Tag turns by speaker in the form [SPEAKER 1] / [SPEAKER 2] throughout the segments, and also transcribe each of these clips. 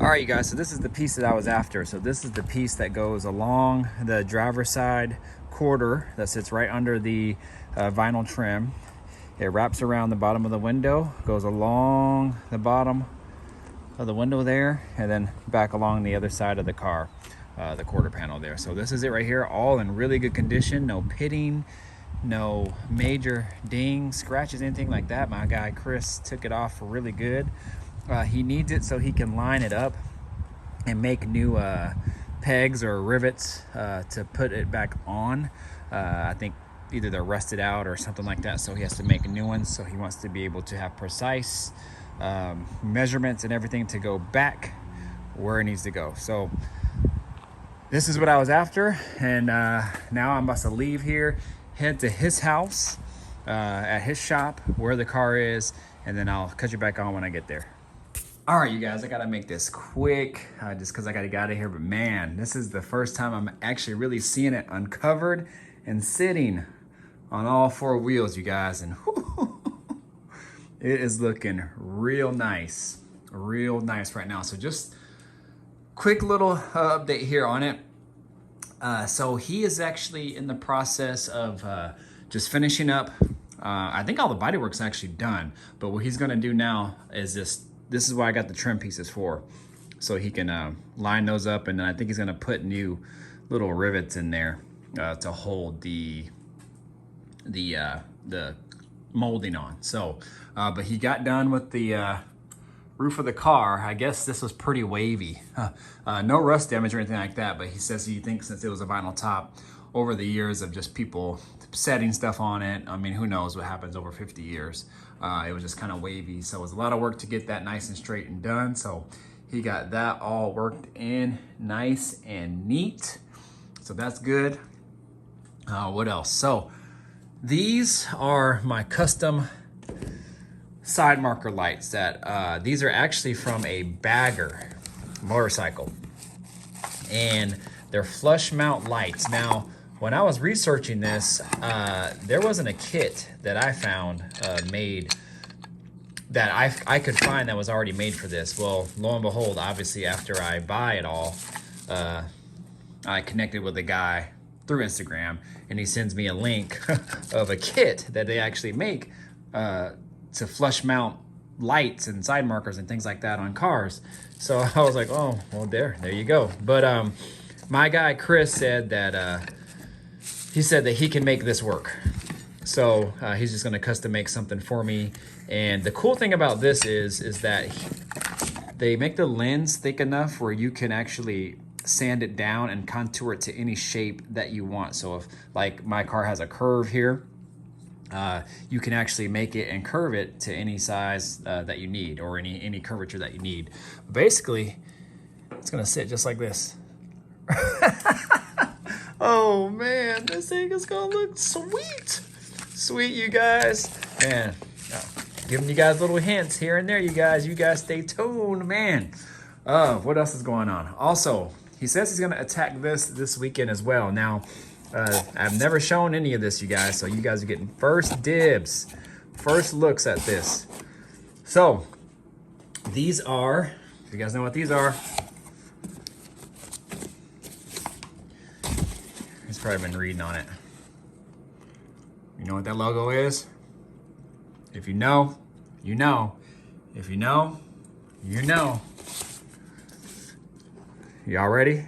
[SPEAKER 1] All right, you guys, so this is the piece that I was after. So this is the piece that goes along the driver's side quarter that sits right under the vinyl trim. It wraps around the bottom of the window, goes along the bottom of the window there, and then back along the other side of the car, the quarter panel there. So this is it right here, all in really good condition, no pitting, no major dings, scratches, anything like that. My guy Chris took it off really good. He needs it so he can line it up and make new pegs or rivets to put it back on. I think either they're rusted out or something like that, so he has to make new ones. So he wants to be able to have precise measurements and everything to go back where it needs to go. So this is what I was after, and now I'm about to leave here, head to his house at his shop where the car is, and then I'll cut you back on when I get there. All right, you guys, I gotta make this quick just because I gotta get out of here. But man, this is the first time I'm actually really seeing it uncovered and sitting on all four wheels, you guys. And it is looking real nice right now. So just quick little update here on it. So he is actually in the process of just finishing up. I think all the body work's actually done, but what he's gonna do now is this is what I got the trim pieces for. So he can line those up, and then I think he's gonna put new little rivets in there to hold the molding on. So, but he got done with the roof of the car. I guess this was pretty wavy. No rust damage or anything like that, but he says he thinks since it was a vinyl top, over the years of just people setting stuff on it, I mean, who knows what happens over 50 years. It was just kind of wavy. So it was a lot of work to get that nice and straight and done. So he got that all worked in nice and neat. So that's good. What else? So these are my custom side marker lights that these are actually from a Bagger motorcycle, and they're flush mount lights. Now, when I was researching this, there wasn't a kit that I found made that I could find that was already made for this. Well, lo and behold, obviously after I buy it all, I connected with a guy through Instagram, and he sends me a link of a kit that they actually make to flush mount lights and side markers and things like that on cars. So I was like, oh, well, there you go. But my guy Chris said that he said that he can make this work. So he's just gonna custom make something for me. And the cool thing about this is that they make the lens thick enough where you can actually sand it down and contour it to any shape that you want. So if, like, my car has a curve here, you can actually make it and curve it to any size that you need, or any curvature that you need. Basically, it's gonna sit just like this. Oh man, this thing is gonna look sweet. Sweet, you guys. Man, giving you guys little hints here and there, you guys stay tuned, man. What else is going on? Also, he says he's gonna attack this weekend as well. Now, I've never shown any of this, you guys, so you guys are getting first dibs, first looks at this. So, these are, if you guys know what these are, he's probably been reading on it. You know what that logo is? If you know, you know. If you know, you know. Y'all ready?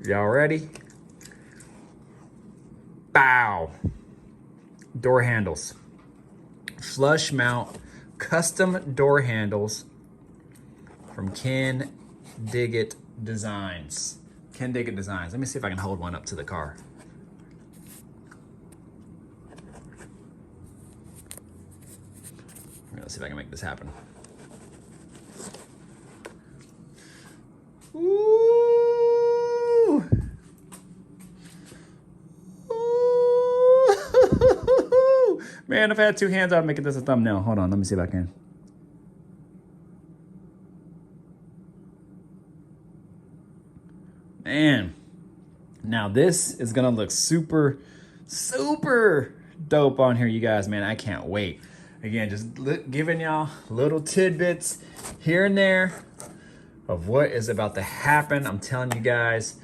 [SPEAKER 1] Y'all ready? Bow. Door handles. Flush mount custom door handles from Kindig-it Designs. Kindig-it Designs. Let me see if I can hold one up to the car. Let's see if I can make this happen. Ooh. Ooh. Man, if I had two hands, I'd make this a thumbnail. Hold on, let me see if I can. Man, now this is gonna look super dope on here, you guys. Man, I can't wait. Again, just giving y'all little tidbits here and there of what is about to happen. I'm telling you guys,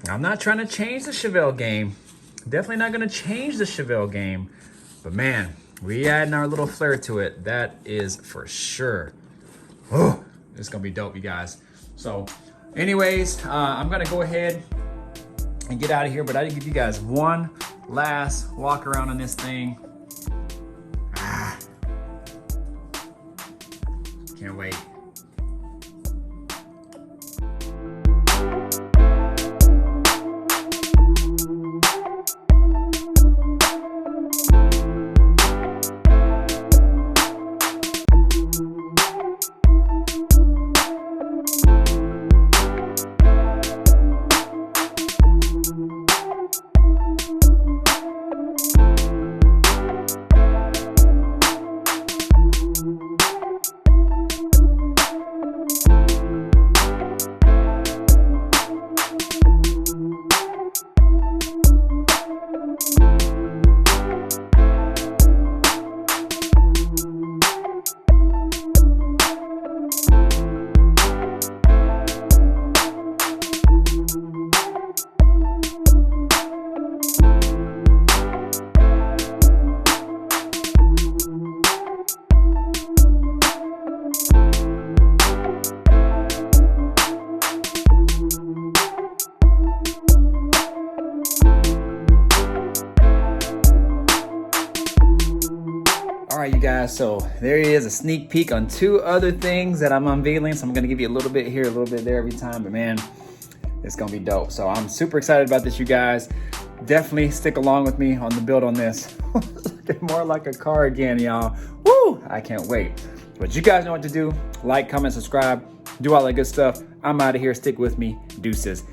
[SPEAKER 1] I'm not trying to change the Chevelle game. Definitely not going to change the Chevelle game. But man, we adding our little flair to it. That is for sure. Oh, it's going to be dope, you guys. So anyways, I'm going to go ahead and get out of here. But I did give you guys one last walk around on this thing. Can't wait. All right, you guys, so there he is, a sneak peek on 2 other things that I'm unveiling. So I'm gonna give you a little bit here, a little bit there every time, but man, it's gonna be dope. So I'm super excited about this, you guys. Definitely stick along with me on the build on this. Looking more like a car again, y'all. Woo, I can't wait. But you guys know what to do. Like, comment, subscribe, do all that good stuff. I'm out of here, stick with me, deuces.